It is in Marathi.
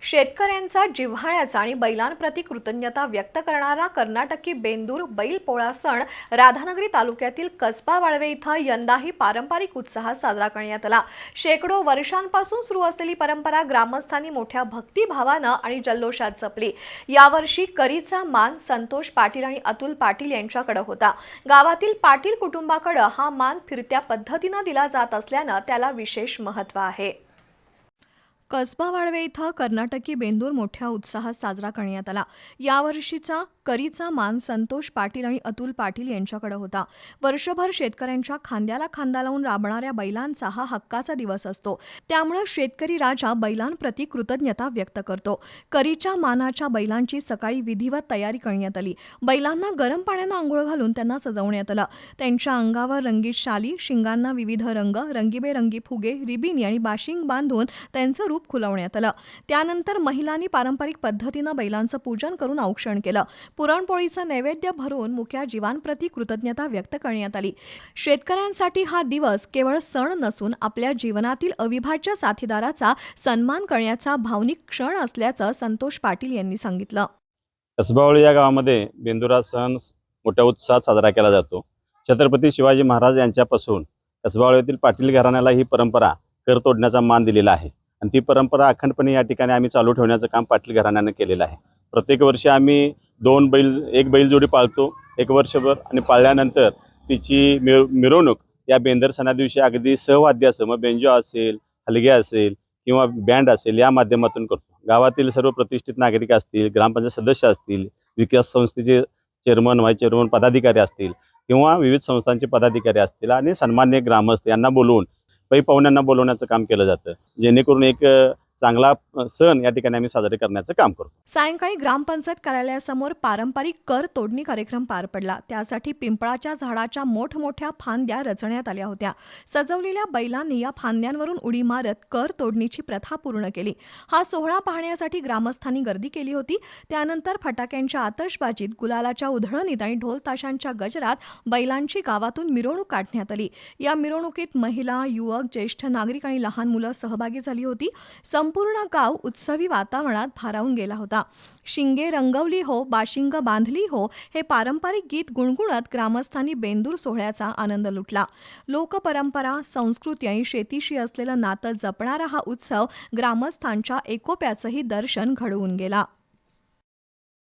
शेतकऱ्यांचा जिव्हाळ्याचा आणि बैलांप्रती कृतज्ञता व्यक्त करणारा कर्नाटकी बेंदूर बैलपोळा सण राधानगरी तालुक्यातील कसबा वाळवे इथं यंदाही पारंपरिक उत्साहात साजरा करण्यात आला। शेकडो वर्षांपासून सुरू असलेली परंपरा ग्रामस्थांनी मोठ्या भक्तिभावानं आणि जल्लोषात जपली। यावर्षी करीचा मान संतोष पाटील आणि अतुल पाटील यांच्याकडे होता। गावातील पाटील कुटुंबाकडे हा मान फिरत्या पद्धतीने दिला जात असल्याने त्याला विशेष महत्त्व आहे। कसबा वाळवे इथं कर्नाटकी बेंदूर मोठ्या उत्साहात साजरा करण्यात आला। यावर्षीचा करीचा मान संतोष पाटील आणि अतुल पाटील यांच्याकडे होता। वर्षभर शेतकऱ्यांच्या खांद्याला खांदा लावून राबणाऱ्या बैलांचा हा हक्काचा दिवस असतो, त्यामुळे शेतकरी राजा बैलांप्रती कृतज्ञता व्यक्त करतो। करीच्या मानाच्या बैलांची सकाळी विधिवत तयारी करण्यात आली। बैलांना गरम पाण्याने आंघोळ घालून त्यांना सजवण्यात आलं। त्यांच्या अंगावर रंगीत शाली, शिंगांना विविध रंग, रंगीबेरंगी फुगे, रिबिनी आणि बाशिंग बांधून त्यांचं रूप खुलवण्यात आलं। त्यानंतर महिलांनी पारंपरिक पद्धतीने बैलांचं पूजन करून औक्षण केलं। पुरणपोळीचं नैवेद्य भरून मुक्या जीवांप्रती कृतज्ञता व्यक्त करण्यात आली। शेतकऱ्यांसाठी हा दिवस केवळ सण नसून आपल्या जीवनातील अविभाज्य साथीदाराचा सन्मान करण्याचा भावनिक क्षण असल्याचं संतोष पाटील यांनी सांगितलं। कसबावळी या गावामध्ये बेंदुरा सण मोठ्या उत्साहात साजरा केला जातो। छत्रपती शिवाजी महाराज यांच्यापासून कसबावळीतील पाटील घराण्याला ही परंपरा कर तोडण्याचा मान दिलेला आहे आणि ती परंपरा अखंडपणे या ठिकाणी आम्ही चालू ठेवण्याचं काम पाटील घराण्याने केलेलं आहे। प्रत्येक वर्षी आम्ही एक बैलजोडी पाळतो एक वर्षभर आणि पाळल्यानंतर तिची मिरवणूक या बेंदर सणा दिवशी अगदी सहवाद्यासह मग बेंजो असेल, हलगे असेल किंवा बँड असेल या माध्यमातून करतो। गावातील सर्व प्रतिष्ठित नागरिक असतील, ग्रामपंचायत सदस्य असतील, विकास संस्थेचे चेअरमन व्हाईस चेअरमन पदाधिकारी असतील किंवा विविध संस्थांचे पदाधिकारी असतील आणि सन्मान्य ग्रामस्थ यांना बोलवून पै पाहुण्यांना बोलवण्याचं काम केलं जातं, जेणेकरून एक चांगला सण या ठिकाणी आम्ही साजरे करण्याचं काम करतो। सायंकाळी ग्रामपंचायत कार्यालयासमोर पारंपरिक कर तोडणी कार्यक्रम पार पडला। त्यासाठी पिंपळाच्या झाडाच्या मोठमोठ्या फांद्या रचण्यात आल्या होत्या। सजवलेल्या बैलांनी या फांद्यांवरून उडी मारत कर तोडणीची प्रथा पूर्ण केली। हा सोहळा पाहण्यासाठी ग्रामस्थांनी गर्दी केली होती। त्यानंतर फटाक्यांच्या आतषबाजीत, गुलालाच्या उधळणीत आणि ढोल ताशांच्या गजरात बैलांची गावातून मिरवणूक काढण्यात आली। या मिरवणुकीत महिला, युवक, ज्येष्ठ नागरिक आणि लहान मुलं सहभागी झाली होती। संपूर्ण गाव उत्सवी वातावरणात भारावून गेला होता। शिंगे रंगवली हो, बाशिंग बांधली हो हे पारंपरिक गीत गुणगुणत ग्रामस्थांनी बेंदूर सोहळ्याचा आनंद लुटला। लोकपरंपरा, संस्कृती आणि शेतीशी असलेलं नातं जपणारा हा उत्सव ग्रामस्थांच्या एकोप्याचंही दर्शन घडवून गेला।